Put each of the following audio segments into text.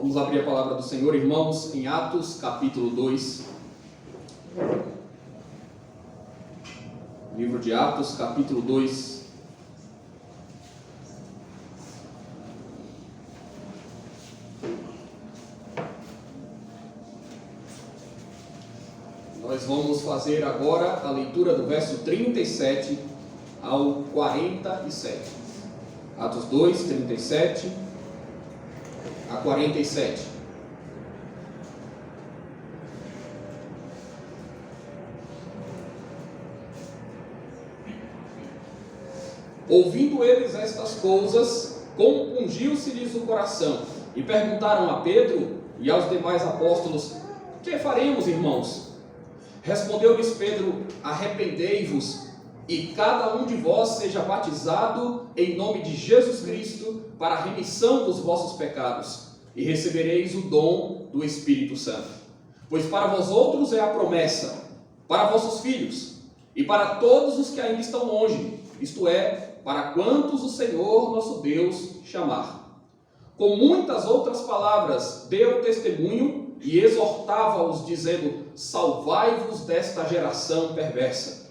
Vamos abrir a palavra do Senhor, irmãos, em Atos, capítulo 2. Livro de Atos, capítulo 2. Nós vamos fazer agora a leitura do verso 37 ao 47. Atos 2, 37 a 47. Ouvindo eles estas coisas, compungiu-se-lhes o coração, e perguntaram a Pedro e aos demais apóstolos: que faremos, irmãos? Respondeu-lhes Pedro: arrependei-vos, e cada um de vós seja batizado em nome de Jesus Cristo para a remissão dos vossos pecados, e recebereis o dom do Espírito Santo. Pois para vós outros é a promessa, para vossos filhos, e para todos os que ainda estão longe, isto é, para quantos o Senhor nosso Deus chamar. Com muitas outras palavras deu testemunho e exortava-os, dizendo: salvai-vos desta geração perversa.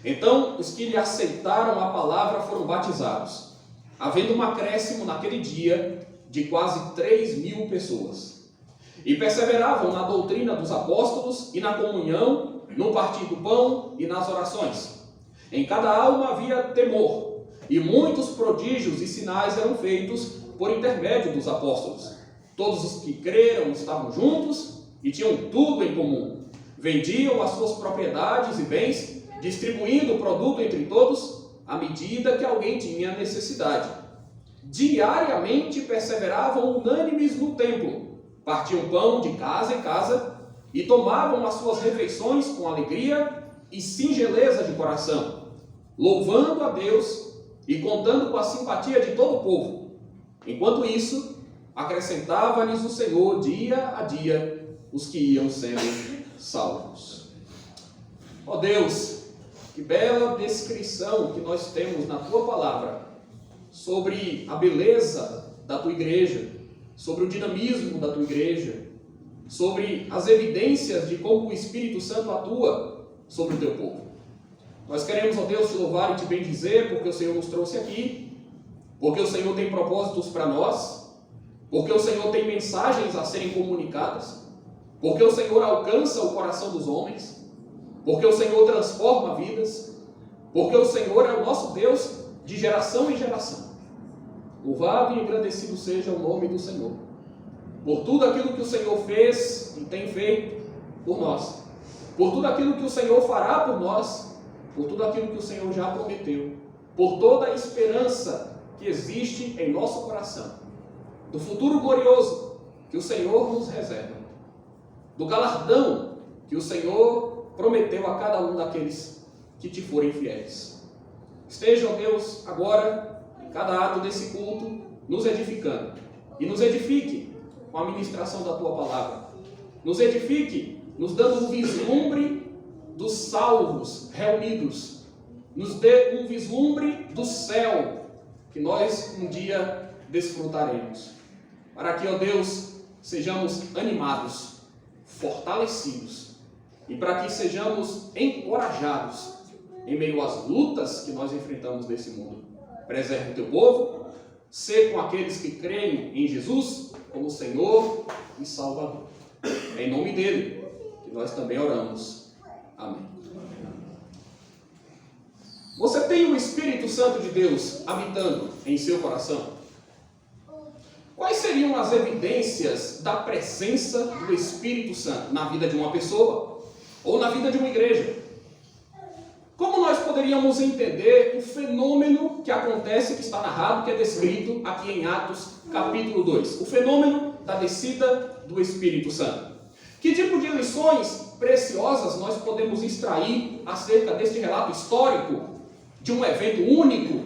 Então os que lhe aceitaram a palavra foram batizados, havendo um acréscimo naquele dia de quase 3.000 pessoas. E perseveravam na doutrina dos apóstolos e na comunhão, no partir do pão e nas orações. Em cada alma havia temor, e muitos prodígios e sinais eram feitos por intermédio dos apóstolos. Todos os que creram estavam juntos e tinham tudo em comum. Vendiam as suas propriedades e bens, distribuindo o produto entre todos, à medida que alguém tinha necessidade. Diariamente perseveravam unânimes no templo, partiam pão de casa em casa e tomavam as suas refeições com alegria e singeleza de coração, louvando a Deus e contando com a simpatia de todo o povo. Enquanto isso, acrescentava-lhes o Senhor dia a dia os que iam sendo salvos. Ó Deus, que bela descrição que nós temos na Tua Palavra sobre a beleza da Tua igreja, sobre o dinamismo da Tua igreja, sobre as evidências de como o Espírito Santo atua sobre o Teu povo. Nós queremos, ó Deus, Te louvar e Te bendizer porque o Senhor nos trouxe aqui, porque o Senhor tem propósitos para nós, porque o Senhor tem mensagens a serem comunicadas, porque o Senhor alcança o coração dos homens, porque o Senhor transforma vidas, porque o Senhor é o nosso Deus de geração em geração. Louvado e engrandecido seja o nome do Senhor, por tudo aquilo que o Senhor fez e tem feito por nós, por tudo aquilo que o Senhor fará por nós, por tudo aquilo que o Senhor já prometeu, por toda a esperança que existe em nosso coração, do futuro glorioso que o Senhor nos reserva, do galardão que o Senhor prometeu a cada um daqueles que te forem fiéis. Esteja, ó Deus, agora, em cada ato desse culto, nos edificando, e nos edifique com a ministração da Tua Palavra, nos edifique, nos dando um vislumbre dos salvos reunidos, nos dê um vislumbre do céu, que nós um dia desfrutaremos, para que, ó Deus, sejamos animados, fortalecidos, e para que sejamos encorajados em meio às lutas que nós enfrentamos nesse mundo. Preserve o Teu povo, sê com aqueles que creem em Jesus como Senhor e Salvador. É em nome dEle que nós também oramos. Amém. Você tem o Espírito Santo de Deus habitando em seu coração? Quais seriam as evidências da presença do Espírito Santo na vida de uma pessoa ou na vida de uma igreja? Como nós poderíamos entender o fenômeno que acontece, que está narrado, que é descrito aqui em Atos capítulo 2? O fenômeno da descida do Espírito Santo. Que tipo de lições preciosas nós podemos extrair acerca deste relato histórico de um evento único,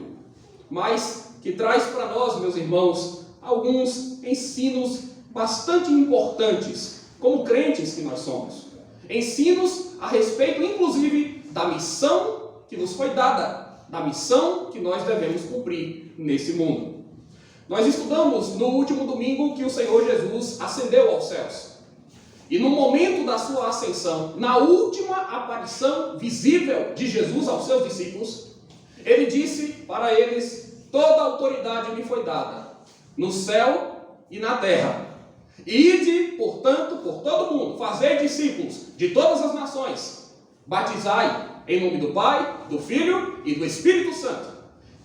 mas que traz para nós, meus irmãos, alguns ensinos bastante importantes, como crentes que nós somos. Ensinos a respeito, inclusive, da missão que nos foi dada, da missão que nós devemos cumprir nesse mundo. Nós estudamos no último domingo que o Senhor Jesus ascendeu aos céus. E no momento da sua ascensão, na última aparição visível de Jesus aos seus discípulos, ele disse para eles: toda autoridade me foi dada, no céu e na terra. Ide, portanto, por todo mundo, fazei discípulos de todas as nações, batizai em nome do Pai, do Filho e do Espírito Santo.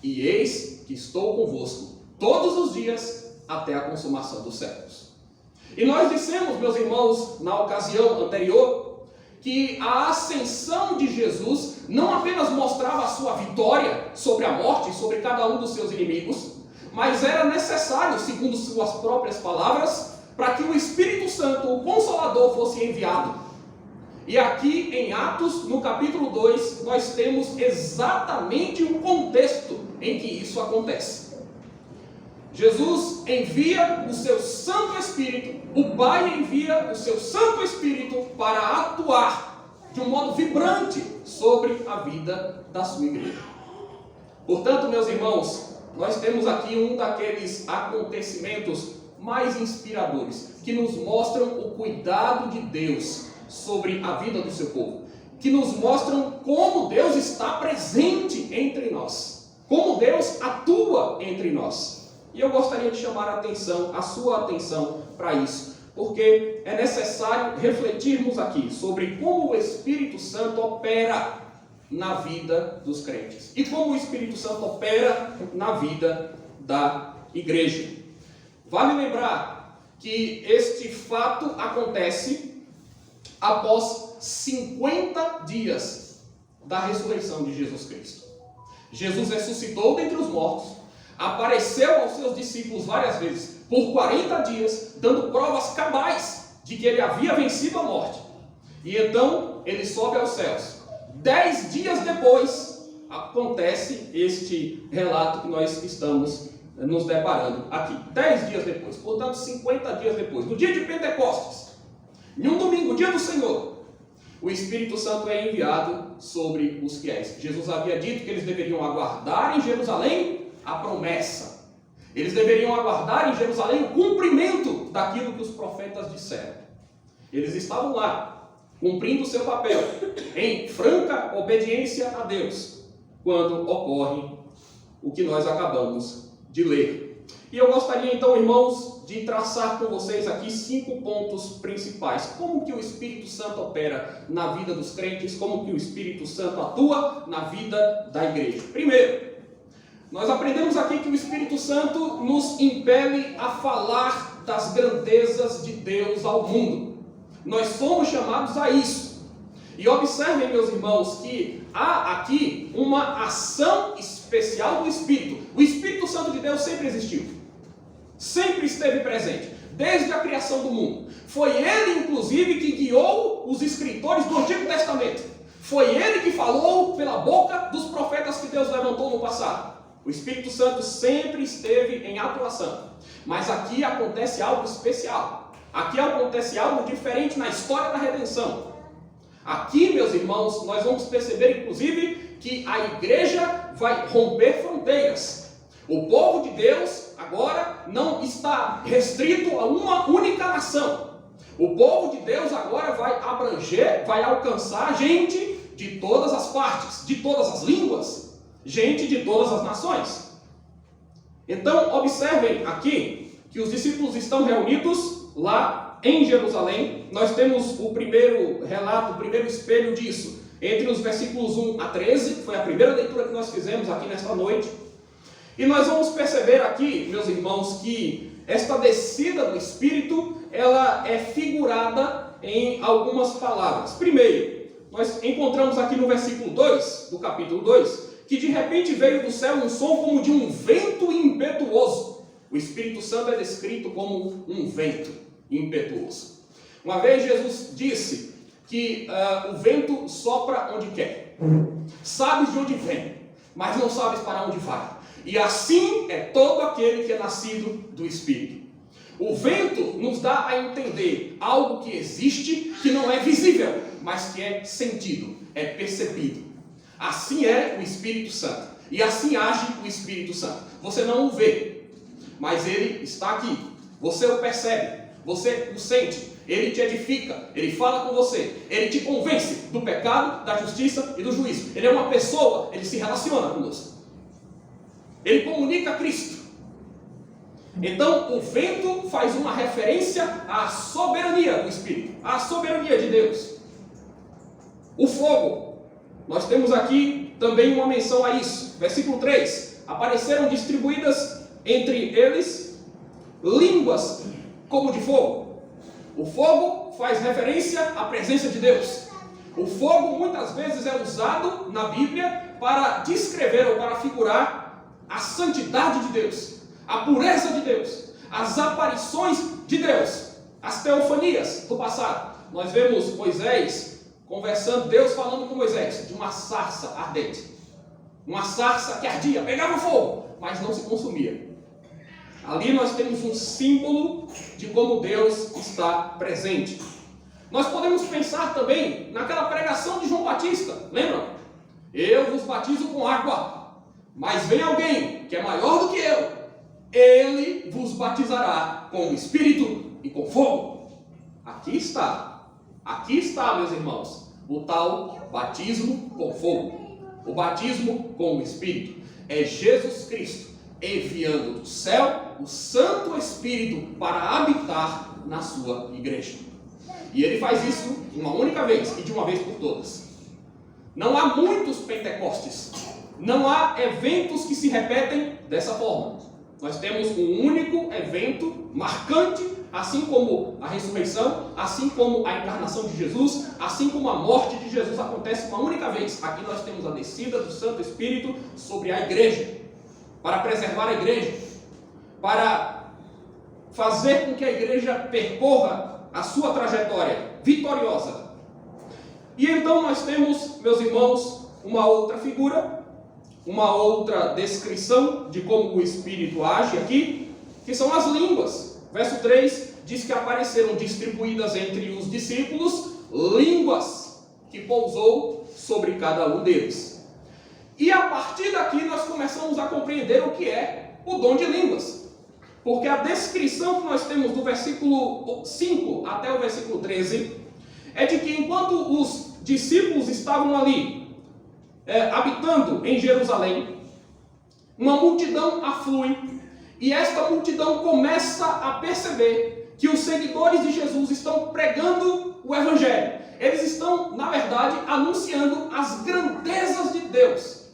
E eis que estou convosco todos os dias até a consumação dos séculos. E nós dissemos, meus irmãos, na ocasião anterior, que a ascensão de Jesus não apenas mostrava a sua vitória sobre a morte, sobre cada um dos seus inimigos, mas era necessário, segundo suas próprias palavras, para que o Espírito Santo, o Consolador, fosse enviado. E aqui em Atos, no capítulo 2, nós temos exatamente o contexto em que isso acontece. Jesus envia o seu Santo Espírito, o Pai envia o seu Santo Espírito para atuar de um modo vibrante sobre a vida da sua igreja. Portanto, meus irmãos, nós temos aqui um daqueles acontecimentos mais inspiradores, que nos mostram o cuidado de Deus sobre a vida do seu povo, que nos mostram como Deus está presente entre nós, como Deus atua entre nós. E eu gostaria de chamar a sua atenção para isso, porque é necessário refletirmos aqui sobre como o Espírito Santo opera na vida dos crentes e como o Espírito Santo opera na vida da igreja. Vale lembrar que este fato acontece após 50 dias da ressurreição de Jesus Cristo. Jesus ressuscitou dentre os mortos, apareceu aos seus discípulos várias vezes, por 40 dias, dando provas cabais de que ele havia vencido a morte. E então, ele sobe aos céus. 10 dias depois, acontece este relato que nós estamos nos deparando aqui. 10 dias depois, portanto 50 dias depois, no dia de Pentecostes, em um domingo, dia do Senhor, o Espírito Santo é enviado sobre os fiéis. Jesus havia dito que eles deveriam aguardar em Jerusalém a promessa. Eles deveriam aguardar em Jerusalém o cumprimento daquilo que os profetas disseram. Eles estavam lá, cumprindo o seu papel, em franca obediência a Deus, quando ocorre o que nós acabamos de ler. E eu gostaria então, irmãos, de traçar com vocês aqui 5 pontos principais. Como que o Espírito Santo opera na vida dos crentes, como que o Espírito Santo atua na vida da igreja. Primeiro, nós aprendemos aqui que o Espírito Santo nos impele a falar das grandezas de Deus ao mundo. Nós somos chamados a isso. E observem, meus irmãos, que há aqui uma ação especial do Espírito. O Espírito Santo de Deus sempre existiu. Sempre esteve presente. Desde a criação do mundo. Foi Ele, inclusive, que guiou os escritores do Antigo Testamento. Foi Ele que falou pela boca dos profetas que Deus levantou no passado. O Espírito Santo sempre esteve em atuação. Mas aqui acontece algo especial. Aqui acontece algo diferente na história da redenção. Aqui, meus irmãos, nós vamos perceber, inclusive, que a igreja vai romper fronteiras. O povo de Deus agora não está restrito a uma única nação. O povo de Deus agora vai abranger, vai alcançar gente de todas as partes, de todas as línguas, gente de todas as nações. Então, observem aqui que os discípulos estão reunidos lá em Jerusalém. Nós temos o primeiro relato, o primeiro espelho disso, entre os versículos 1 a 13, que foi a primeira leitura que nós fizemos aqui nesta noite. E nós vamos perceber aqui, meus irmãos, que esta descida do Espírito, ela é figurada em algumas palavras. Primeiro, nós encontramos aqui no versículo 2, do capítulo 2, que de repente veio do céu um som como de um vento impetuoso. O Espírito Santo é descrito como um vento impetuoso. Uma vez Jesus disse que o vento sopra onde quer. Sabes de onde vem, mas não sabes para onde vai. E assim é todo aquele que é nascido do Espírito. O vento nos dá a entender algo que existe, que não é visível, mas que é sentido, é percebido. Assim é o Espírito Santo. E assim age o Espírito Santo. Você não o vê, mas Ele está aqui. Você o percebe, você o sente, Ele te edifica, Ele fala com você, Ele te convence do pecado, da justiça e do juízo. Ele é uma pessoa, Ele se relaciona conosco. Ele comunica Cristo. Então, o vento faz uma referência à soberania do Espírito, à soberania de Deus. O fogo, nós temos aqui também uma menção a isso. Versículo 3: apareceram distribuídas entre eles línguas como de fogo. O fogo faz referência à presença de Deus. O fogo muitas vezes é usado na Bíblia para descrever ou para figurar a santidade de Deus, a pureza de Deus, as aparições de Deus, as teofanias do passado. Nós vemos Moisés conversando, Deus falando com Moisés de uma sarça ardente, uma sarça que ardia, pegava fogo, mas não se consumia. Ali nós temos um símbolo de como Deus está presente. Nós podemos pensar também naquela pregação de João Batista, lembram? Eu vos batizo com água, mas vem alguém que é maior do que eu, ele vos batizará com o Espírito e com fogo. Aqui está, meus irmãos, o tal batismo com fogo, o batismo com o Espírito. É Jesus Cristo enviando do céu o Santo Espírito para habitar na sua igreja. E ele faz isso uma única vez e de uma vez por todas. Não há muitos Pentecostes, não há eventos que se repetem dessa forma. Nós temos um único evento marcante, assim como a ressurreição, assim como a encarnação de Jesus, assim como a morte de Jesus acontece uma única vez. Aqui nós temos a descida do Santo Espírito sobre a igreja, para preservar a igreja, para fazer com que a igreja percorra a sua trajetória vitoriosa. E então nós temos, meus irmãos, uma outra figura, uma outra descrição de como o Espírito age aqui, que são as línguas. Verso 3 diz que apareceram distribuídas entre os discípulos línguas que pousou sobre cada um deles. E a partir daqui nós começamos a compreender o que é o dom de línguas. Porque a descrição que nós temos do versículo 5 até o versículo 13 é de que enquanto os discípulos estavam ali habitando em Jerusalém, uma multidão aflui, e esta multidão começa a perceber que os seguidores de Jesus estão pregando o Evangelho. Eles estão, na verdade, anunciando as grandezas de Deus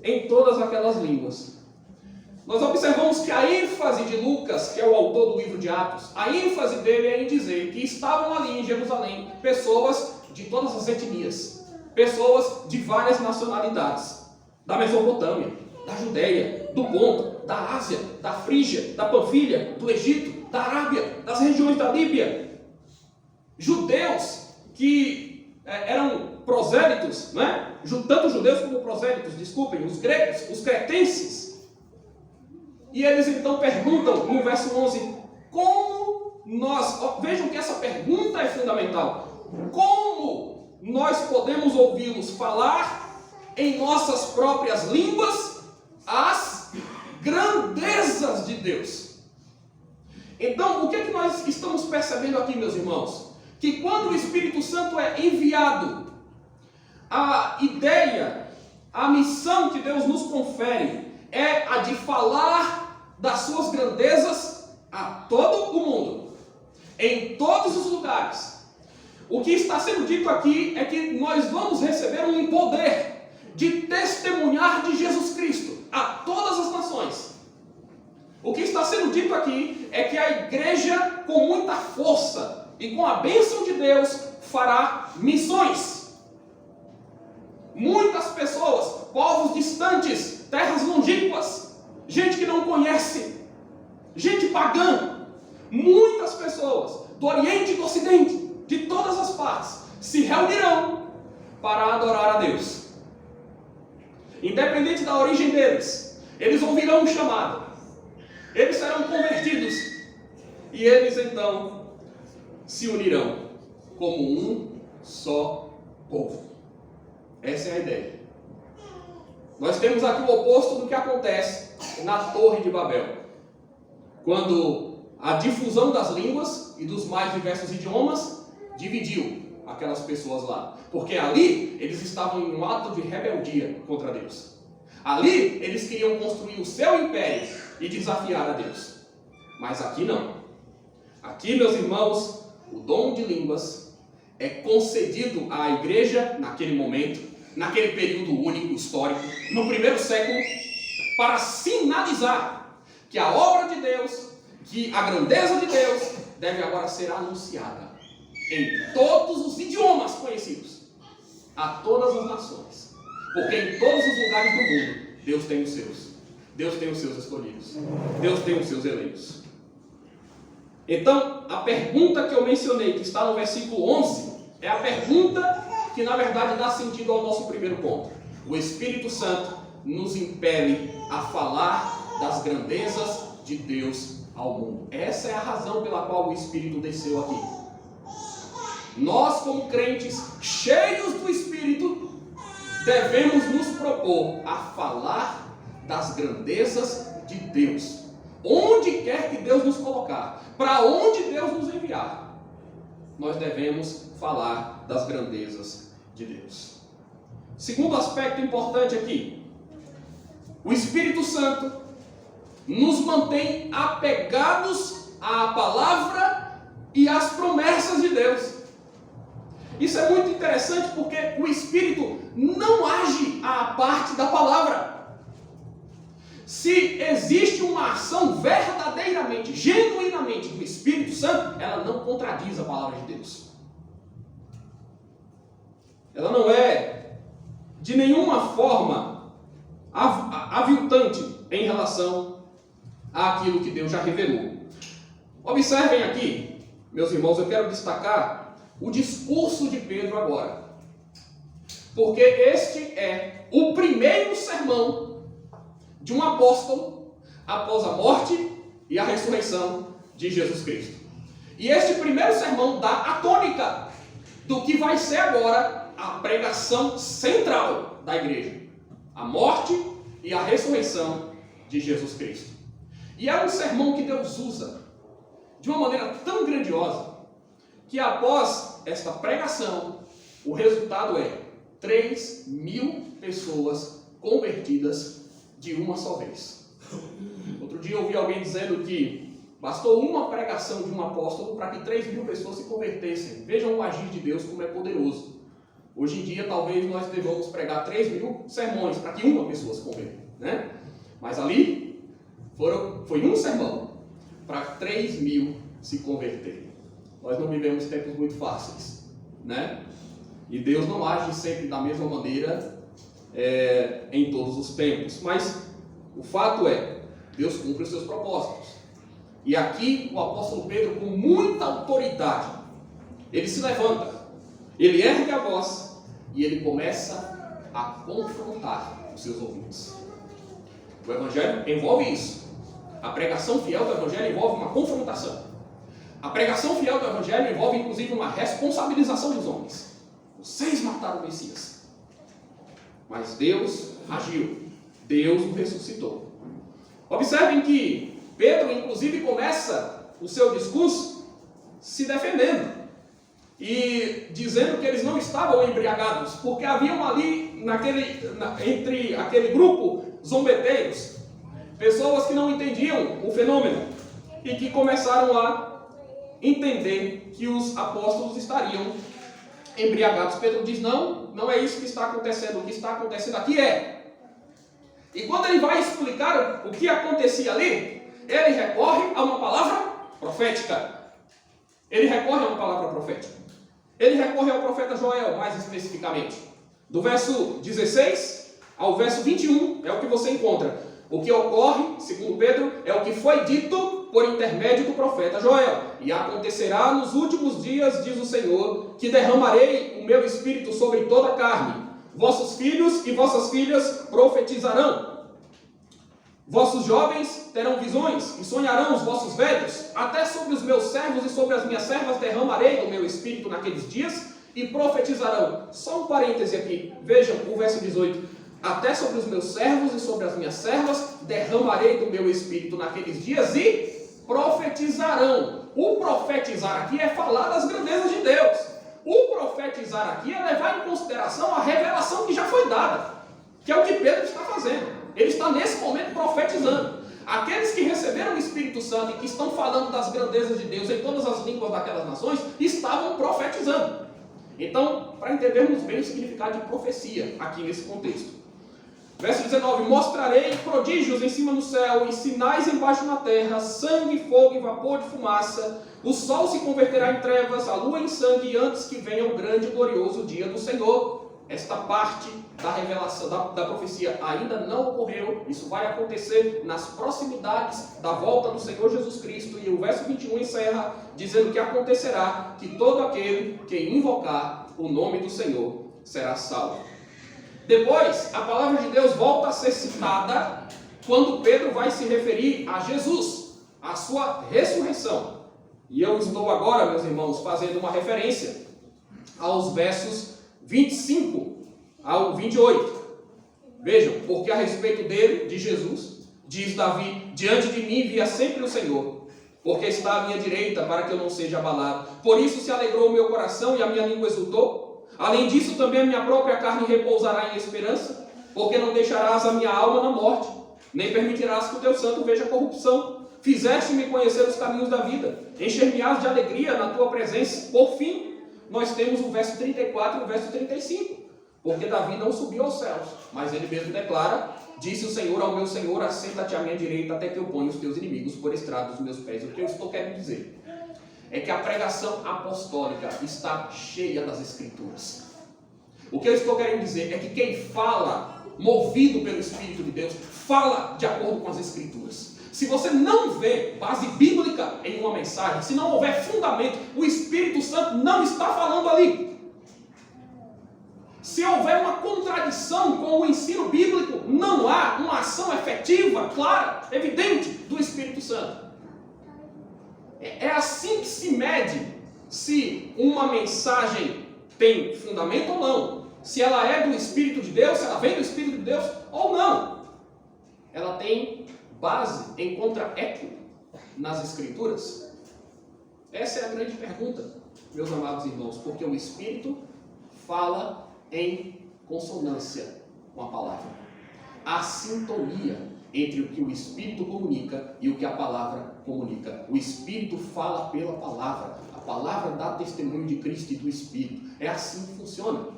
em todas aquelas línguas. Nós observamos que a ênfase de Lucas, que é o autor do livro de Atos, a ênfase dele é em dizer que estavam ali em Jerusalém pessoas de todas as etnias, pessoas de várias nacionalidades, da Mesopotâmia, da Judéia, do Ponto, da Ásia, da Frígia, da Panfilha, do Egito, da Arábia, das regiões da Líbia. Judeus que eram prosélitos, né? Tanto judeus como prosélitos, desculpem, os gregos, os cretenses. E eles então perguntam no verso 11, como nós, vejam que essa pergunta é fundamental, como nós podemos ouvi-los falar em nossas próprias línguas as grandezas de Deus? Então, o que é que nós estamos percebendo aqui, meus irmãos? Que quando o Espírito Santo é enviado, a ideia, a missão que Deus nos confere é a de falar das suas grandezas a todo o mundo, em todos os lugares. O que está sendo dito aqui é que nós vamos receber um poder de testemunhar de Jesus Cristo a todas as nações. O que está sendo dito aqui é que a igreja, com muita força e com a bênção de Deus, fará missões. Muitas pessoas, povos distantes, terras longínquas, gente que não conhece, gente pagã, muitas pessoas do Oriente e do Ocidente, de todas as partes, se reunirão para adorar a Deus. Independente da origem deles, eles ouvirão um chamado, eles serão convertidos e eles então se unirão como um só povo. Essa é a ideia. Nós temos aqui o oposto do que acontece na Torre de Babel. quando a difusão das línguas e dos mais diversos idiomas dividiu aquelas pessoas lá. Porque ali eles estavam em um ato de rebeldia contra Deus. Ali eles queriam construir o seu império e desafiar a Deus. Mas aqui não. Aqui, meus irmãos, o dom de línguas é concedido à igreja naquele momento, naquele período único histórico, no primeiro século, para sinalizar que a obra de Deus, que a grandeza de Deus deve agora ser anunciada em todos os idiomas conhecidos, a todas as nações. Porque em todos os lugares do mundo, Deus tem os seus. Deus tem os seus escolhidos. Deus tem os seus eleitos. Então, a pergunta que eu mencionei, que está no versículo 11, é a pergunta que, na verdade, dá sentido ao nosso primeiro ponto. O Espírito Santo nos impele a falar das grandezas de Deus ao mundo. Essa é a razão pela qual o Espírito desceu aqui. Nós, como crentes cheios do Espírito, devemos nos propor a falar das grandezas de Deus. Onde quer que Deus nos colocar, para onde Deus nos enviar, nós devemos falar das grandezas de Deus. Segundo aspecto importante aqui, o Espírito Santo nos mantém apegados à palavra e às promessas de Deus. Isso é muito interessante porque o Espírito não age à parte da palavra. Se existe uma ação verdadeiramente, genuinamente do Espírito Santo, ela não contradiz a palavra de Deus. Ela não é de nenhuma forma aviltante em relação àquilo que Deus já revelou. Observem aqui, meus irmãos, eu quero destacar o discurso de Pedro agora. Porque este é o primeiro sermão de um apóstolo após a morte e a ressurreição de Jesus Cristo. E este primeiro sermão dá a tônica do que vai ser agora a pregação central da igreja. A morte e a ressurreição de Jesus Cristo. E é um sermão que Deus usa de uma maneira tão grandiosa que após esta pregação, o resultado é 3.000 pessoas convertidas de uma só vez. Outro dia eu ouvi alguém dizendo que bastou uma pregação de um apóstolo para que 3.000 pessoas se convertessem. Vejam o agir de Deus como é poderoso. Hoje em dia talvez nós devamos pregar 3.000 sermões para que uma pessoa se converta, né? Mas ali foi um sermão para 3.000 se converterem. Nós não vivemos tempos muito fáceis, né? E Deus não age sempre da mesma maneira em todos os tempos. Mas o fato é, Deus cumpre os seus propósitos. E aqui o apóstolo Pedro, com muita autoridade, ele se levanta, ele ergue a voz e ele começa a confrontar os seus ouvintes. O Evangelho envolve isso. A pregação fiel do Evangelho envolve uma confrontação. A pregação fiel do Evangelho envolve inclusive uma responsabilização dos homens. Vocês mataram o Messias. Mas Deus agiu. Deus o ressuscitou. Observem que Pedro inclusive começa o seu discurso se defendendo. E dizendo que eles não estavam embriagados. Porque haviam ali entre aquele grupo zombeteiros. Pessoas que não entendiam o fenômeno. E que começaram a entender que os apóstolos estariam embriagados. Pedro diz, não é isso que está acontecendo. O que está acontecendo aqui é. E quando ele vai explicar o que acontecia ali, ele recorre a uma palavra profética. Ele recorre a uma palavra profética. Ele recorre ao profeta Joel, mais especificamente. Do verso 16 ao verso 21 é o que você encontra. O que ocorre, segundo Pedro, é o que foi dito por intermédio do profeta Joel. E acontecerá nos últimos dias, diz o Senhor, que derramarei o meu espírito sobre toda a carne. Vossos filhos e vossas filhas profetizarão. Vossos jovens terão visões e sonharão os vossos velhos. Até sobre os meus servos e sobre as minhas servas derramarei o meu espírito naqueles dias e profetizarão. Só um parêntese aqui. Vejam o verso 18. Até sobre os meus servos e sobre as minhas servas derramarei do meu espírito naqueles dias e profetizarão. O profetizar aqui é falar das grandezas de Deus. O profetizar aqui é levar em consideração a revelação que já foi dada, que é o que Pedro está fazendo. Ele está nesse momento profetizando. Aqueles que receberam o Espírito Santo e que estão falando das grandezas de Deus em todas as línguas daquelas nações, estavam profetizando. Então, para entendermos bem o significado de profecia aqui nesse contexto. Verso 19: mostrarei prodígios em cima no céu e sinais embaixo na terra, sangue, fogo e vapor de fumaça. O sol se converterá em trevas, a lua em sangue, antes que venha o grande e glorioso dia do Senhor. Esta parte da revelação, da profecia ainda não ocorreu. Isso vai acontecer nas proximidades da volta do Senhor Jesus Cristo. E o verso 21 encerra dizendo que acontecerá que todo aquele que invocar o nome do Senhor será salvo. Depois, a palavra de Deus volta a ser citada quando Pedro vai se referir a Jesus, a sua ressurreição. E eu estou agora, meus irmãos, fazendo uma referência aos versos 25 ao 28. Vejam, porque a respeito dele, de Jesus, diz Davi: diante de mim via sempre o Senhor, porque está à minha direita para que eu não seja abalado. Por isso se alegrou o meu coração e a minha língua exultou. Além disso, também a minha própria carne repousará em esperança, porque não deixarás a minha alma na morte, nem permitirás que o teu santo veja corrupção. Fizeste-me conhecer os caminhos da vida, encher-me-ás de alegria na tua presença. Por fim, nós temos o verso 34 e o verso 35, porque Davi não subiu aos céus, mas ele mesmo declara: disse o Senhor ao meu Senhor, assenta-te à minha direita até que eu ponha os teus inimigos por estrado dos meus pés. O que eu estou querendo dizer é que a pregação apostólica está cheia das Escrituras. O que eu estou querendo dizer é que quem fala, movido pelo Espírito de Deus, fala de acordo com as Escrituras. Se você não vê base bíblica em uma mensagem, se não houver fundamento, o Espírito Santo não está falando ali. Se houver uma contradição com o ensino bíblico, não há uma ação efetiva, clara, evidente do Espírito Santo. É assim que se mede se uma mensagem tem fundamento ou não. Se ela é do Espírito de Deus, se ela vem do Espírito de Deus ou não. Ela tem base, encontra eco nas Escrituras? Essa é a grande pergunta, meus amados irmãos, porque o Espírito fala em consonância com a palavra. A sintonia entre o que o Espírito comunica e o que a palavra comunica. O Espírito fala pela palavra. A palavra dá testemunho de Cristo e do Espírito. É assim que funciona.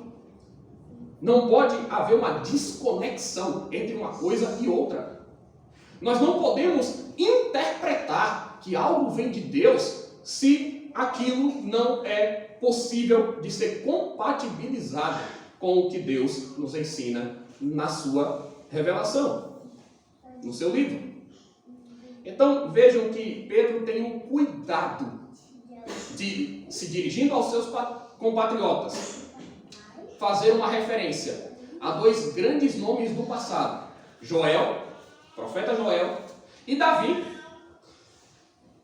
Não pode haver uma desconexão entre uma coisa e outra. Nós não podemos interpretar que algo vem de Deus se aquilo não é possível de ser compatibilizado com o que Deus nos ensina na sua revelação, no seu livro. Então vejam que Pedro tem um cuidado de, se dirigindo aos seus compatriotas, fazer uma referência a dois grandes nomes do passado: Joel, profeta Joel, e Davi,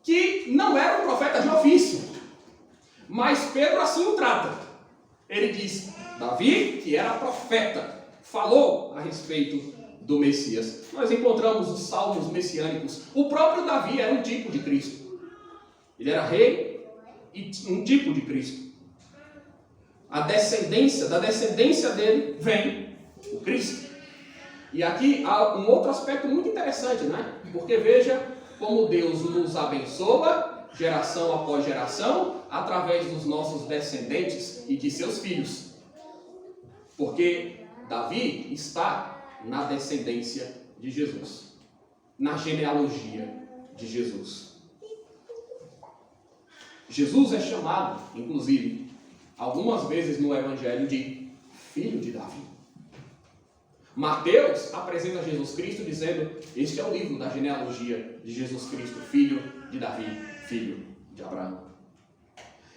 que não era um profeta de ofício, mas Pedro assim o trata. Ele diz: Davi, que era profeta, falou a respeito do Messias. Nós encontramos os salmos messiânicos. O próprio Davi era um tipo de Cristo. Ele era rei e um tipo de Cristo. Da descendência dele vem o Cristo. E aqui há um outro aspecto muito interessante, né? Porque veja como Deus nos abençoa, geração após geração, através dos nossos descendentes e de seus filhos. Porque Davi está na descendência de Jesus, na genealogia de Jesus. Jesus é chamado, inclusive, algumas vezes no Evangelho de filho de Davi. Mateus apresenta Jesus Cristo dizendo: este é o livro da genealogia de Jesus Cristo, filho de Davi, filho de Abraão.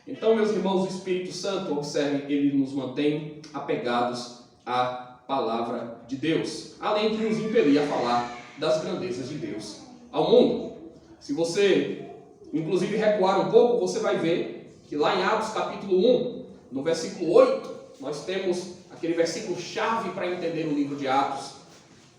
Então, meus irmãos, o Espírito Santo, observem, ele nos mantém apegados à palavra de Deus, além de nos impelir a falar das grandezas de Deus ao mundo. Se você, inclusive, recuar um pouco, você vai ver que lá em Atos capítulo 1, no versículo 8, nós temos aquele versículo chave para entender o livro de Atos,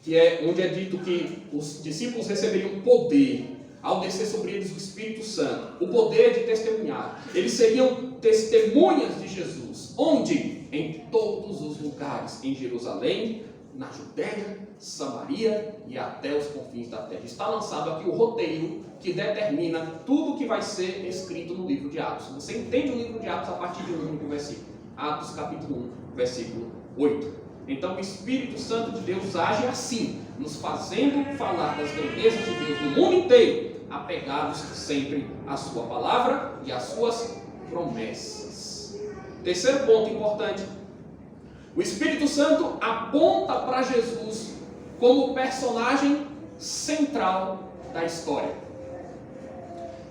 que é onde é dito que os discípulos receberiam poder ao descer sobre eles o Espírito Santo, o poder de testemunhar. Eles seriam testemunhas de Jesus. Onde? Em todos os lugares. Em Jerusalém, na Judéia, Samaria e até os confins da terra. Está lançado aqui o roteiro que determina tudo que vai ser escrito no livro de Atos. Você entende o livro de Atos a partir de um único versículo. Atos capítulo 1, versículo 8. Então o Espírito Santo de Deus age assim, nos fazendo falar das grandezas de Deus no mundo inteiro, apegados sempre à sua palavra e às suas promessas. Terceiro ponto importante: o Espírito Santo aponta para Jesus como personagem central da história.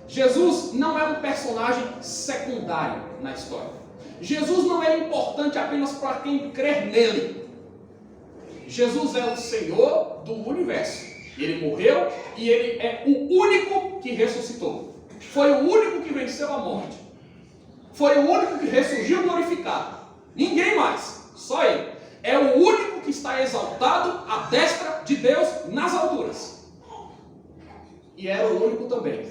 Jesus não é um personagem secundário na história. Jesus não é importante apenas para quem crer nele. Jesus é o Senhor do universo. Ele morreu e ele é o único que ressuscitou. Foi o único que venceu a morte. Foi o único que ressurgiu glorificado. Ninguém mais, só ele. É o único que está exaltado à destra de Deus nas alturas. E era o único também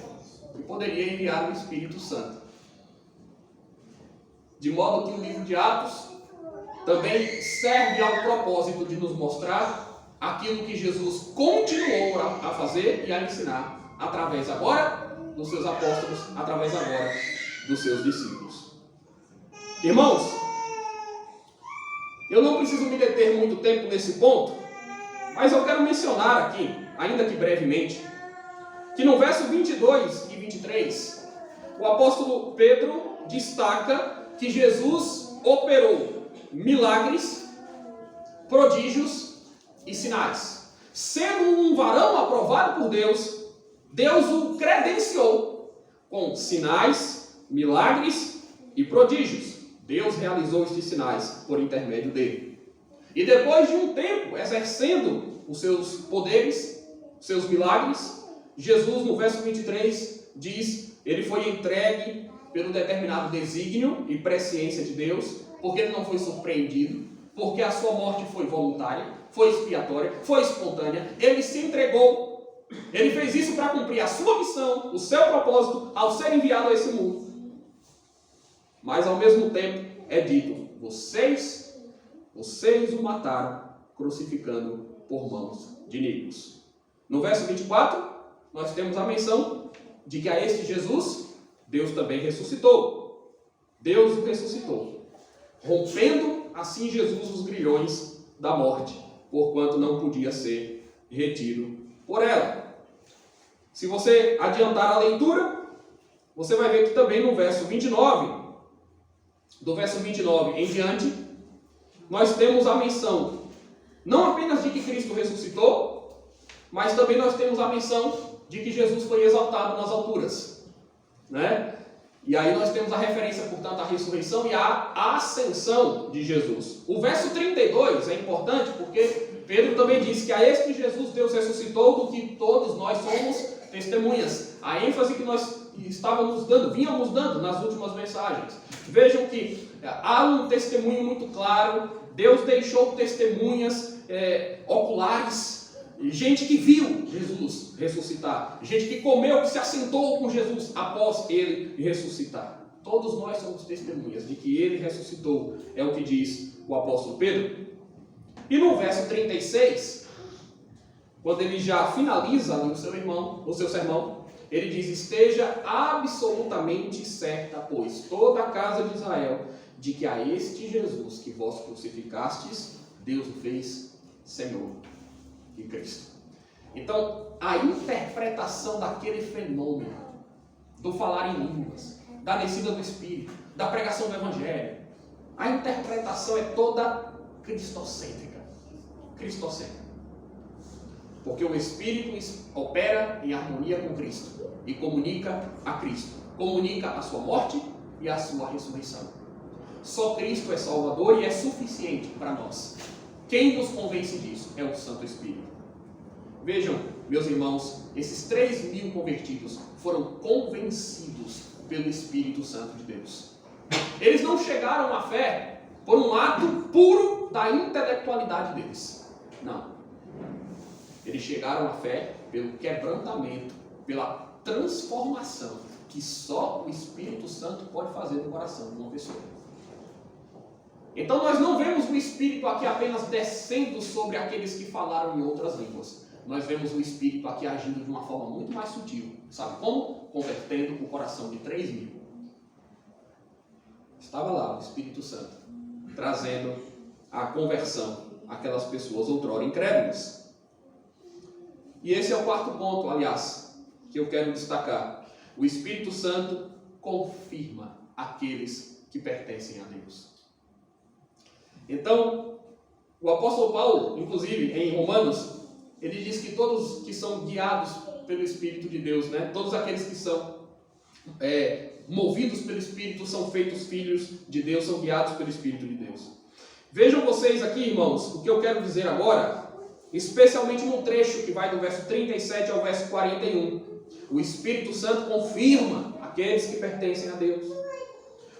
que poderia enviar o Espírito Santo. De modo que o livro de Atos também serve ao propósito de nos mostrar aquilo que Jesus continuou a fazer e a ensinar através agora dos seus apóstolos, através agora dos seus discípulos. Irmãos, eu não preciso me deter muito tempo nesse ponto, mas eu quero mencionar aqui, ainda que brevemente, que no verso 22 e 23, o apóstolo Pedro destaca que Jesus operou milagres, prodígios e sinais. Sendo um varão aprovado por Deus, Deus o credenciou com sinais, milagres e prodígios. Deus realizou estes sinais por intermédio dele. E depois de um tempo exercendo os seus poderes, seus milagres, Jesus, no verso 23, diz: ele foi entregue pelo determinado desígnio e presciência de Deus, porque ele não foi surpreendido, porque a sua morte foi voluntária, foi expiatória, foi espontânea, ele se entregou, ele fez isso para cumprir a sua missão, o seu propósito, ao ser enviado a esse mundo. Mas ao mesmo tempo é dito: vocês o mataram, crucificando por mãos de inimigos. No verso 24, nós temos a menção de que a este Jesus, Deus também ressuscitou. Deus o ressuscitou, rompendo assim Jesus os grilhões da morte, porquanto não podia ser retido por ela. Se você adiantar a leitura, você vai ver que também no verso 29, do verso 29 em diante, nós temos a menção não apenas de que Cristo ressuscitou, mas também nós temos a menção de que Jesus foi exaltado nas alturas, né? E aí nós temos a referência, portanto, à ressurreição e à ascensão de Jesus. O verso 32 é importante porque Pedro também diz que a este Jesus Deus ressuscitou, do que todos nós somos testemunhas. A ênfase que nós vínhamos dando nas últimas mensagens. Vejam que há um testemunho muito claro. Deus deixou testemunhas oculares. Gente que viu Jesus ressuscitar. Gente que comeu, que se assentou com Jesus após ele ressuscitar. Todos nós somos testemunhas de que ele ressuscitou. É o que diz o apóstolo Pedro. E no verso 36, quando ele já finaliza ali o seu sermão, ele diz: esteja absolutamente certa, pois, toda a casa de Israel, de que a este Jesus que vós crucificastes, Deus o fez Senhor e Cristo. Então, a interpretação daquele fenômeno, do falar em línguas, da descida do Espírito, da pregação do Evangelho, a interpretação é toda cristocêntrica. Porque o Espírito opera em harmonia com Cristo e comunica a Cristo, comunica a sua morte e a sua ressurreição. Só Cristo é Salvador e é suficiente para nós. Quem nos convence disso é o Santo Espírito. Vejam, meus irmãos, esses 3.000 convertidos foram convencidos pelo Espírito Santo de Deus. Eles não chegaram à fé por um ato puro da intelectualidade deles. Não. Eles chegaram à fé pelo quebrantamento, pela transformação que só o Espírito Santo pode fazer no coração de uma pessoa. Então nós não vemos o Espírito aqui apenas descendo sobre aqueles que falaram em outras línguas. Nós vemos o Espírito aqui agindo de uma forma muito mais sutil. Sabe como? Convertendo o coração de 3.000. Estava lá o Espírito Santo, trazendo a conversão àquelas pessoas outrora incrédulas. E esse é o quarto ponto, aliás, que eu quero destacar. O Espírito Santo confirma aqueles que pertencem a Deus. Então, o apóstolo Paulo, inclusive, em Romanos, ele diz que todos que são guiados pelo Espírito de Deus, né? Todos aqueles que são movidos pelo Espírito são feitos filhos de Deus, são guiados pelo Espírito de Deus. Vejam vocês aqui, irmãos, o que eu quero dizer agora, especialmente no trecho que vai do verso 37 ao verso 41. O Espírito Santo confirma aqueles que pertencem a Deus.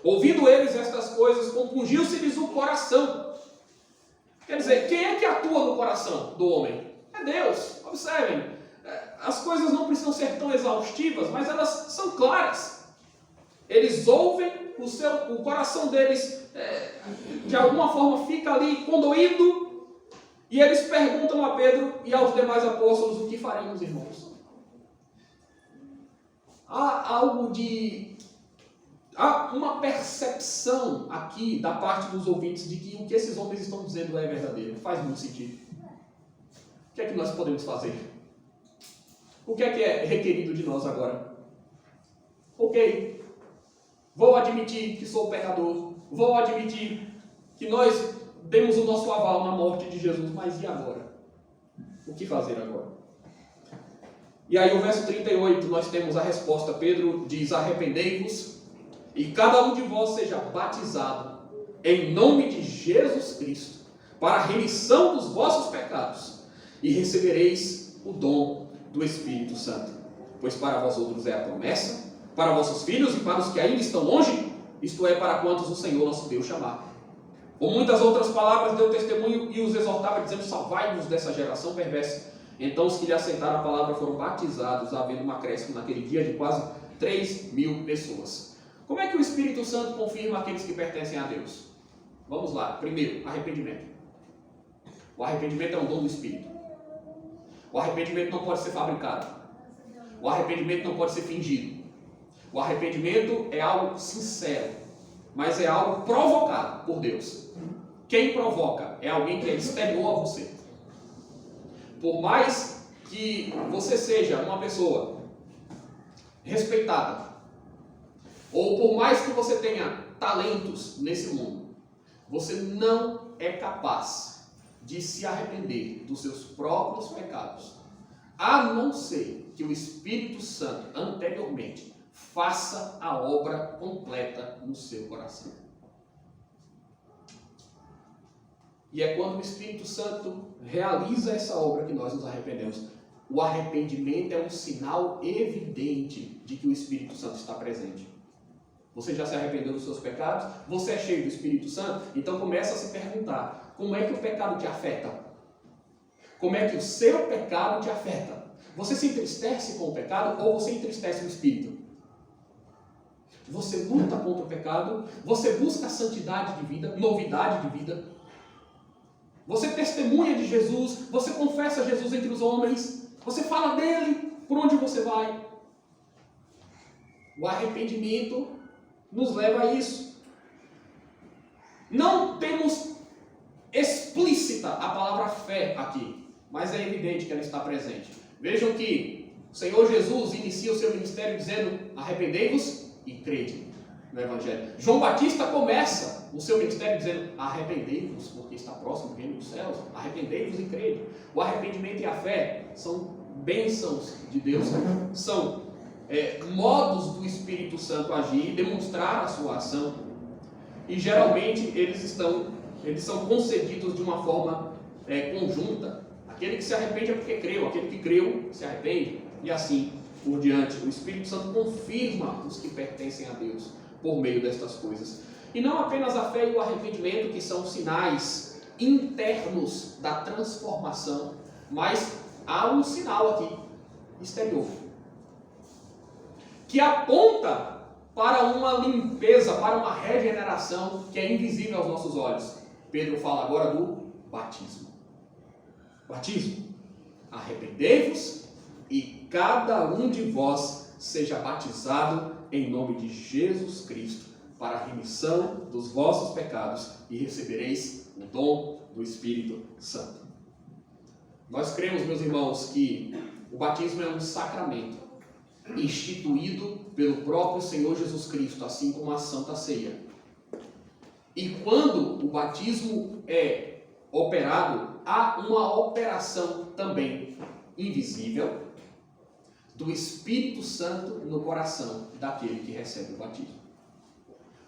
Ouvindo eles estas coisas, compungiu-se-lhes o coração. Quer dizer, quem é que atua no coração do homem? É Deus. Observem, as coisas não precisam ser tão exaustivas, mas elas são claras. Eles ouvem, o coração deles de alguma forma fica ali condoído, e eles perguntam a Pedro e aos demais apóstolos: o que faremos, irmãos? Há uma percepção aqui da parte dos ouvintes de que o que esses homens estão dizendo é verdadeiro. Faz muito sentido. O que é que nós podemos fazer? O que é requerido de nós agora? Ok, vou admitir que sou pecador, vou admitir que nós demos o nosso aval na morte de Jesus, mas e agora? O que fazer agora? E aí o verso 38 nós temos a resposta. Pedro diz: arrependei-vos e cada um de vós seja batizado em nome de Jesus Cristo para a remissão dos vossos pecados, e recebereis o dom do Espírito Santo. Pois para vós outros é a promessa, para vossos filhos e para os que ainda estão longe, isto é, para quantos o Senhor nosso Deus chamar. Com muitas outras palavras deu testemunho e os exortava, dizendo: salvai-nos dessa geração perversa. Então os que lhe aceitaram a palavra foram batizados, havendo um acréscimo naquele dia de quase 3.000 pessoas. Como é que o Espírito Santo confirma aqueles que pertencem a Deus? Vamos lá. Primeiro, arrependimento. O arrependimento é um dom do Espírito. O arrependimento não pode ser fabricado. O arrependimento não pode ser fingido. O arrependimento é algo sincero, mas é algo provocado por Deus. Quem provoca é alguém que é exterior a você. Por mais que você seja uma pessoa respeitada, ou por mais que você tenha talentos nesse mundo, você não é capaz de se arrepender dos seus próprios pecados, a não ser que o Espírito Santo anteriormente faça a obra completa no seu coração. E é quando o Espírito Santo realiza essa obra que nós nos arrependemos. O arrependimento é um sinal evidente de que o Espírito Santo está presente. Você já se arrependeu dos seus pecados? Você é cheio do Espírito Santo? Então começa a se perguntar: como é que o pecado te afeta? Como é que o seu pecado te afeta? Você se entristece com o pecado ou você entristece o Espírito? Você luta contra o pecado? Você busca santidade de vida, novidade de vida? Você testemunha de Jesus? Você confessa Jesus entre os homens? Você fala dele por onde você vai? O arrependimento nos leva a isso. Não temos explícita a palavra fé aqui, mas é evidente que ela está presente. Vejam que o Senhor Jesus inicia o seu ministério dizendo: arrependei-vos e crede no Evangelho. João Batista começa o seu ministério dizendo: arrependei-vos, porque está próximo o reino dos céus. Arrependei-vos e crede. O arrependimento e a fé são bênçãos de Deus, são modos do Espírito Santo agir e demonstrar a sua ação. E geralmente eles são concedidos de uma forma conjunta. Aquele que se arrepende é porque creu, aquele que creu se arrepende, e assim por diante. O Espírito Santo confirma os que pertencem a Deus por meio destas coisas. E não apenas a fé e o arrependimento, que são sinais internos da transformação, mas há um sinal aqui, exterior. que aponta para uma limpeza, para uma regeneração que é invisível aos nossos olhos. Pedro fala agora do batismo. Batismo. Arrependei-vos e cada um de vós seja batizado em nome de Jesus Cristo para a remissão dos vossos pecados e recebereis o dom do Espírito Santo. Nós cremos, meus irmãos, que o batismo é um sacramento instituído pelo próprio Senhor Jesus Cristo, assim como a Santa Ceia. E quando o batismo é operado, há uma operação também invisível do Espírito Santo no coração daquele que recebe o batismo.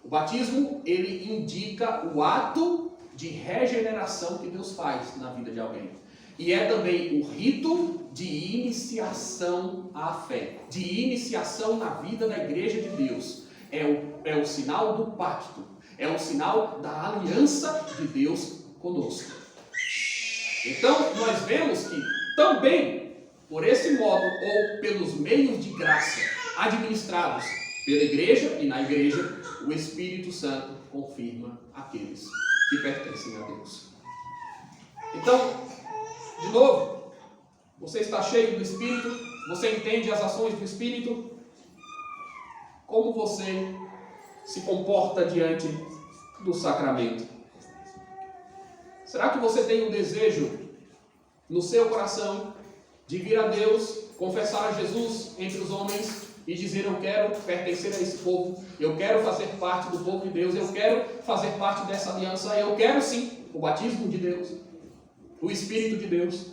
O batismo, ele indica o ato de regeneração que Deus faz na vida de alguém. E é também o rito de iniciação à fé, de iniciação na vida da igreja de Deus. É o sinal do pacto, é o sinal da aliança de Deus conosco. Então, nós vemos que também, por esse modo, ou pelos meios de graça administrados pela igreja e na igreja, o Espírito Santo confirma aqueles que pertencem a Deus. Então, de novo, você está cheio do Espírito, você entende as ações do Espírito, como você se comporta diante do sacramento? Será que você tem um desejo no seu coração de vir a Deus, confessar a Jesus entre os homens e dizer: eu quero pertencer a esse povo, eu quero fazer parte do povo de Deus, eu quero fazer parte dessa aliança, eu quero sim o batismo de Deus, o Espírito de Deus?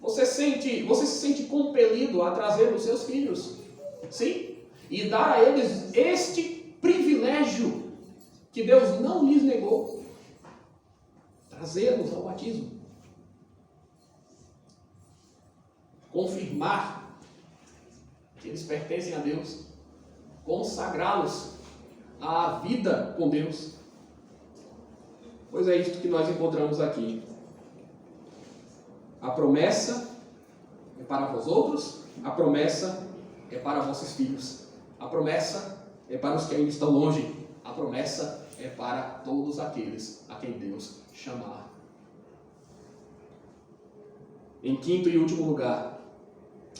Você se sente compelido a trazer os seus filhos, sim, e dar a eles este privilégio que Deus não lhes negou, trazê-los ao batismo, confirmar que eles pertencem a Deus, consagrá-los à vida com Deus. Pois é isto que nós encontramos aqui. A promessa é para vós outros, a promessa é para vossos filhos, a promessa é para os que ainda estão longe, a promessa é para todos aqueles a quem Deus chamar. Em quinto e último lugar,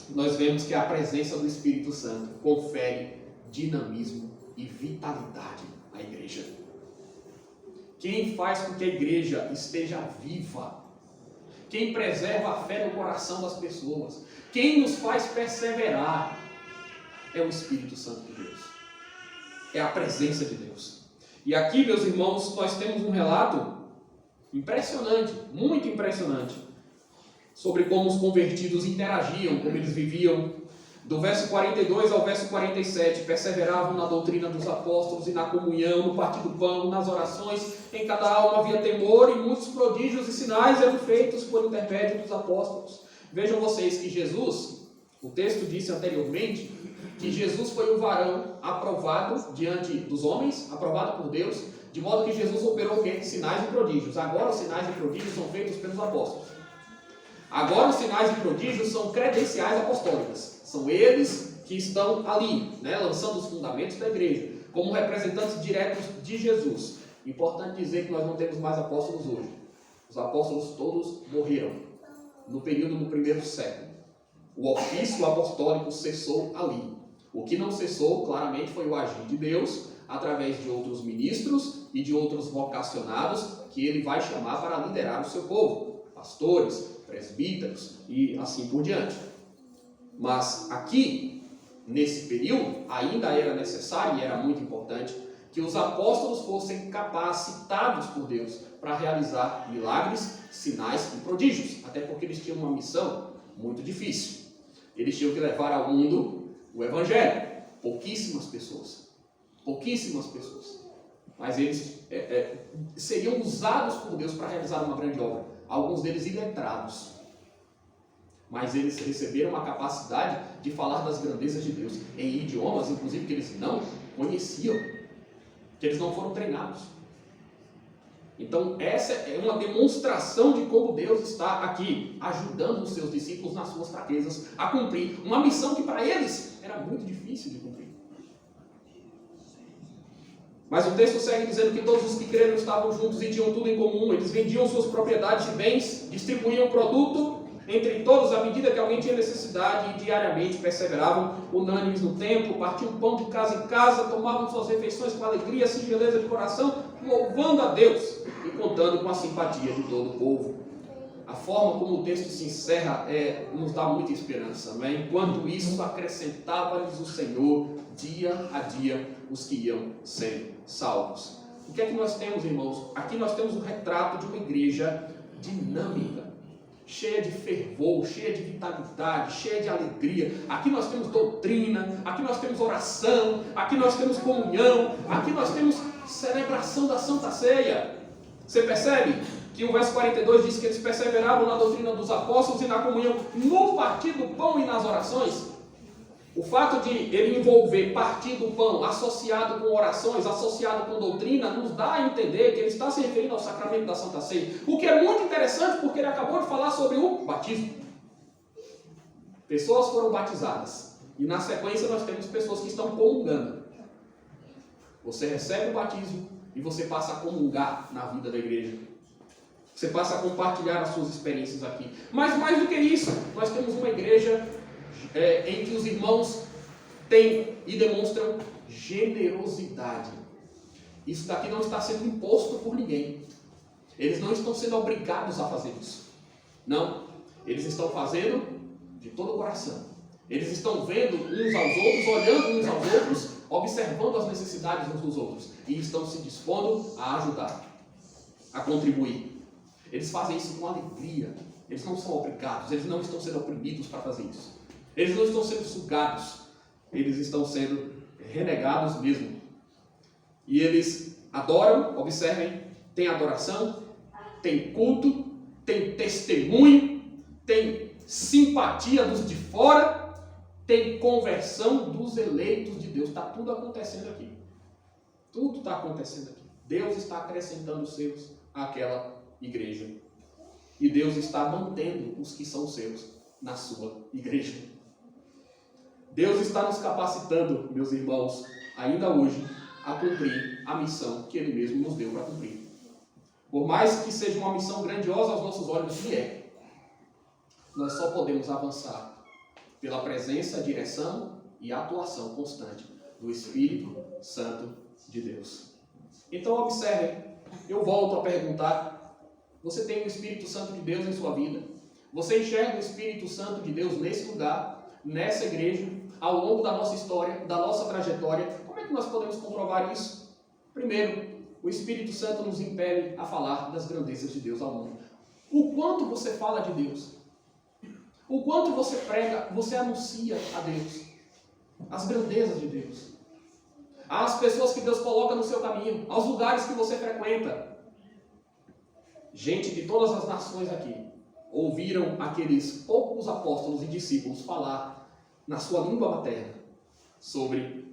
nós vemos que a presença do Espírito Santo confere dinamismo e vitalidade à igreja. Quem faz com que a igreja esteja viva, quem preserva a fé no coração das pessoas, quem nos faz perseverar, é o Espírito Santo de Deus, é a presença de Deus. E aqui, meus irmãos, nós temos um relato impressionante, muito impressionante, sobre como os convertidos interagiam, como eles viviam. Do verso 42 ao verso 47, perseveravam na doutrina dos apóstolos e na comunhão, no partir do pão, nas orações. Em cada alma havia temor, e muitos prodígios e sinais eram feitos por intermédio dos apóstolos. Vejam vocês que Jesus, o texto disse anteriormente, que Jesus foi um varão aprovado diante dos homens, aprovado por Deus, de modo que Jesus operou o quê? Sinais e prodígios. Agora os sinais e prodígios são feitos pelos apóstolos. Agora os sinais e prodígios são credenciais apostólicas. São eles que estão ali, lançando os fundamentos da igreja, como representantes diretos de Jesus. Importante dizer que nós não temos mais apóstolos hoje. Os apóstolos todos morreram no período do primeiro século. O ofício apostólico cessou ali. O que não cessou, claramente, foi o agir de Deus, através de outros ministros e de outros vocacionados, que ele vai chamar para liderar o seu povo. Pastores, presbíteros e assim por diante. Mas aqui, nesse período, ainda era necessário e era muito importante que os apóstolos fossem capacitados por Deus para realizar milagres, sinais e prodígios, até porque eles tinham uma missão muito difícil. Eles tinham que levar ao mundo o Evangelho. Pouquíssimas pessoas, mas eles seriam usados por Deus para realizar uma grande obra. Alguns deles iletrados, mas eles receberam a capacidade de falar das grandezas de Deus em idiomas, inclusive, que eles não conheciam, que eles não foram treinados. Então, essa é uma demonstração de como Deus está aqui, ajudando os seus discípulos nas suas fraquezas a cumprir uma missão que para eles era muito difícil de cumprir. Mas o texto segue dizendo que todos os que creram estavam juntos e tinham tudo em comum. Eles vendiam suas propriedades e bens, distribuíam o produto entre todos à medida que alguém tinha necessidade e diariamente perseveravam unânimes no templo, partiam pão de casa em casa, tomavam suas refeições com alegria, singeleza de coração, louvando a Deus e contando com a simpatia de todo o povo. A forma como o texto se encerra nos dá muita esperança, não é? Enquanto isso, acrescentava-lhes o Senhor dia a dia os que iam sendo salvos. O que é que nós temos, irmãos? Aqui nós temos um retrato de uma igreja dinâmica, cheia de fervor, cheia de vitalidade, cheia de alegria. Aqui nós temos doutrina, aqui nós temos oração, aqui nós temos comunhão, aqui nós temos celebração da Santa Ceia. Você percebe que o verso 42 diz que eles perseveravam na doutrina dos apóstolos e na comunhão, no partir do pão e nas orações? O fato de ele envolver partir do pão associado com orações, associado com doutrina, nos dá a entender que ele está se referindo ao sacramento da Santa Ceia. O que é muito interessante porque ele acabou de falar sobre o batismo. Pessoas foram batizadas. E na sequência nós temos pessoas que estão comungando. Você recebe o batismo e você passa a comungar na vida da igreja. Você passa a compartilhar as suas experiências aqui. Mas mais do que isso, nós temos uma igreja em que os irmãos têm e demonstram generosidade. Isso daqui não está sendo imposto por ninguém. Eles não estão sendo obrigados a fazer isso. Não. Eles estão fazendo de todo o coração. Eles estão vendo uns aos outros, olhando uns aos outros, observando as necessidades uns dos outros. E estão se dispondo a ajudar, a contribuir. Eles fazem isso com alegria. Eles não são obrigados, eles não estão sendo oprimidos para fazer isso. Eles não estão sendo sugados, eles estão sendo renegados mesmo. E eles adoram, observem, tem adoração, tem culto, tem testemunho, tem simpatia dos de fora, tem conversão dos eleitos de Deus. Está tudo acontecendo aqui. Tudo está acontecendo aqui. Deus está acrescentando os seus àquela igreja. E Deus está mantendo os que são seus na sua igreja. Deus está nos capacitando, meus irmãos, ainda hoje, a cumprir a missão que Ele mesmo nos deu para cumprir. Por mais que seja uma missão grandiosa aos nossos olhos, que nós só podemos avançar pela presença, direção e atuação constante do Espírito Santo de Deus. Então, observem, eu volto a perguntar, você tem o Espírito Santo de Deus em sua vida? Você enxerga o Espírito Santo de Deus nesse lugar, nessa igreja, ao longo da nossa história, da nossa trajetória? Como é que nós podemos comprovar isso? Primeiro, o Espírito Santo nos impele a falar das grandezas de Deus ao mundo. O quanto você fala de Deus, o quanto você prega, você anuncia a Deus, as grandezas de Deus, às pessoas que Deus coloca no seu caminho, aos lugares que você frequenta. Gente de todas as nações aqui ouviram aqueles poucos apóstolos e discípulos falar na sua língua materna sobre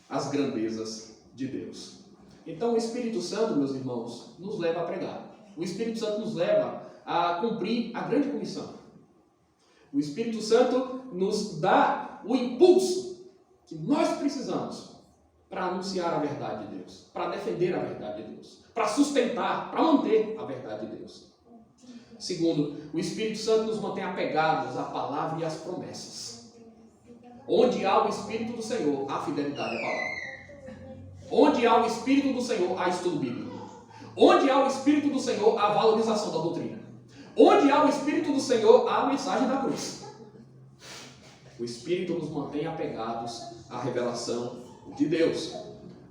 as grandezas de Deus. Então o Espírito Santo, meus irmãos, nos leva a pregar. O Espírito Santo nos leva a cumprir a grande comissão. O Espírito Santo nos dá o impulso que nós precisamos para anunciar a verdade de Deus, para defender a verdade de Deus, para sustentar, para manter a verdade de Deus. Segundo, o Espírito Santo nos mantém apegados à palavra e às promessas. Onde há o Espírito do Senhor, há fidelidade à palavra. Onde há o Espírito do Senhor, há estudo bíblico. Onde há o Espírito do Senhor, há valorização da doutrina. Onde há o Espírito do Senhor, há a mensagem da cruz. O Espírito nos mantém apegados à revelação de Deus.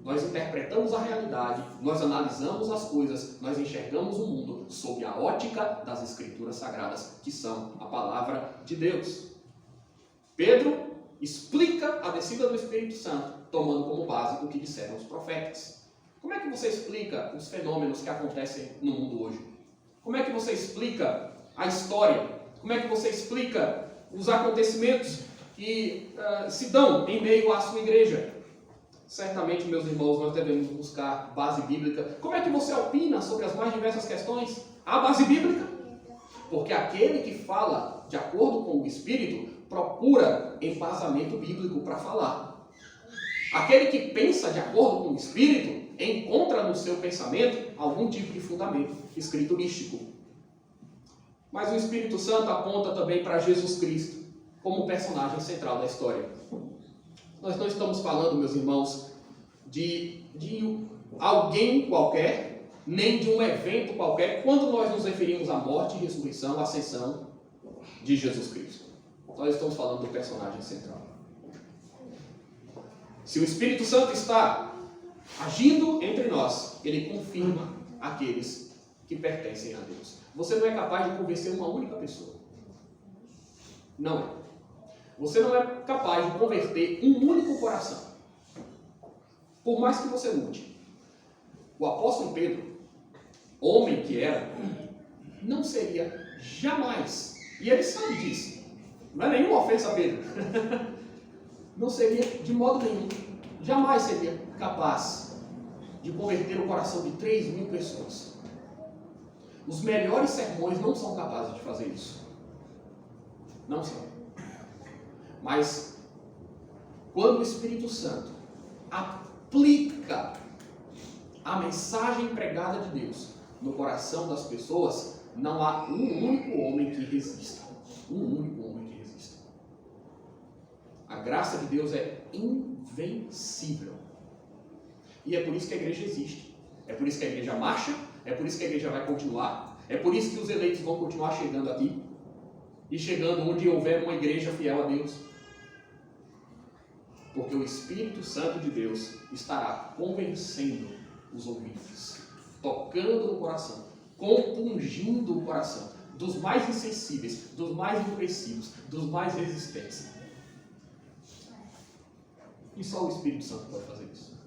Nós interpretamos a realidade, nós analisamos as coisas, nós enxergamos o mundo sob a ótica das Escrituras Sagradas, que são a palavra de Deus. Pedro explica a descida do Espírito Santo, tomando como base o que disseram os profetas. Como é que você explica os fenômenos que acontecem no mundo hoje? Como é que você explica a história? Como é que você explica os acontecimentos que se dão em meio à sua igreja? Certamente, meus irmãos, nós devemos buscar base bíblica. Como é que você opina sobre as mais diversas questões? Há base bíblica? Porque aquele que fala de acordo com o Espírito procura embasamento bíblico para falar. Aquele que pensa de acordo com o Espírito encontra no seu pensamento algum tipo de fundamento escrito místico. Mas o Espírito Santo aponta também para Jesus Cristo como personagem central da história. Nós não estamos falando, meus irmãos, de alguém qualquer, nem de um evento qualquer, quando nós nos referimos à morte, ressurreição, ascensão de Jesus Cristo. Nós estamos falando do personagem central. Se o Espírito Santo está agindo entre nós, ele confirma aqueles que pertencem a Deus. Você não é capaz de convencer uma única pessoa. Não é. Você não é capaz de converter um único coração. Por mais que você lute. O apóstolo Pedro, homem que era, não seria jamais, e ele sabe disso, não é nenhuma ofensa a Pedro, não seria de modo nenhum, jamais seria capaz de converter o coração de 3.000 pessoas. Os melhores sermões não são capazes de fazer isso. Não são. Mas, quando o Espírito Santo aplica a mensagem pregada de Deus no coração das pessoas, não há um único homem que resista. Um único homem que resista. A graça de Deus é invencível. E é por isso que a igreja existe. É por isso que a igreja marcha. É por isso que a igreja vai continuar. É por isso que os eleitos vão continuar chegando aqui. E chegando onde houver uma igreja fiel a Deus. Porque o Espírito Santo de Deus estará convencendo os ouvintes, tocando no coração, compungindo o coração dos mais insensíveis, dos mais impressivos, dos mais resistentes. E só o Espírito Santo pode fazer isso.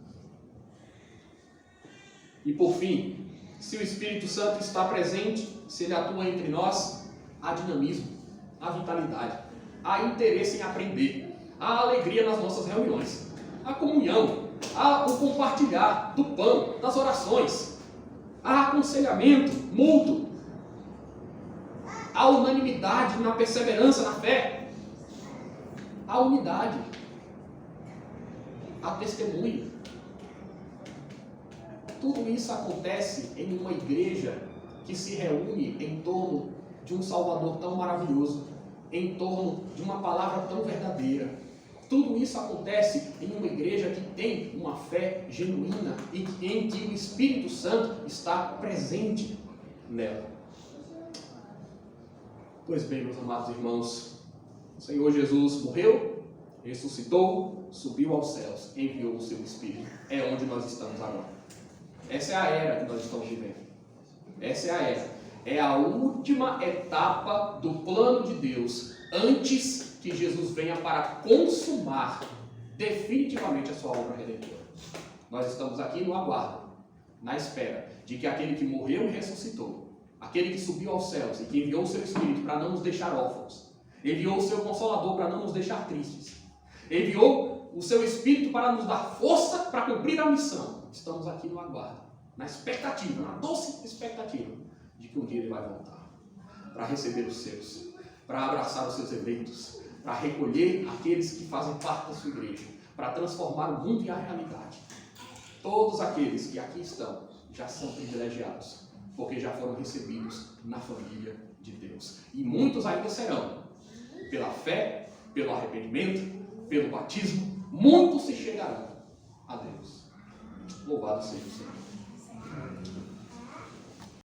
E por fim, se o Espírito Santo está presente, se ele atua entre nós, há dinamismo, há vitalidade, há interesse em aprender, há alegria nas nossas reuniões, há comunhão, há o compartilhar do pão, das orações, há aconselhamento mútuo, há unanimidade na perseverança, na fé, há unidade, há testemunho. Tudo isso acontece em uma igreja que se reúne em torno de um Salvador tão maravilhoso, em torno de uma palavra tão verdadeira. Tudo isso acontece em uma igreja que tem uma fé genuína e em que o Espírito Santo está presente nela. Pois bem, meus amados irmãos, o Senhor Jesus morreu, ressuscitou, subiu aos céus, enviou o seu Espírito. É onde nós estamos agora. Essa é a era que nós estamos vivendo. Essa é a era. É a última etapa do plano de Deus antes que Jesus venha para consumar definitivamente a sua obra redentora. Nós estamos aqui no aguardo, na espera de que aquele que morreu e ressuscitou, aquele que subiu aos céus e que enviou o seu Espírito para não nos deixar órfãos, enviou o seu Consolador para não nos deixar tristes, enviou o seu Espírito para nos dar força para cumprir a missão. Estamos aqui no aguardo, na expectativa, na doce expectativa de que um dia ele vai voltar para receber os seus, para abraçar os seus eleitos, para recolher aqueles que fazem parte da sua igreja, para transformar o mundo e a realidade. Todos aqueles que aqui estão já são privilegiados, porque já foram recebidos na família de Deus. E muitos ainda serão, pela fé, pelo arrependimento, pelo batismo, muitos se chegarão a Deus. Louvado seja o Senhor.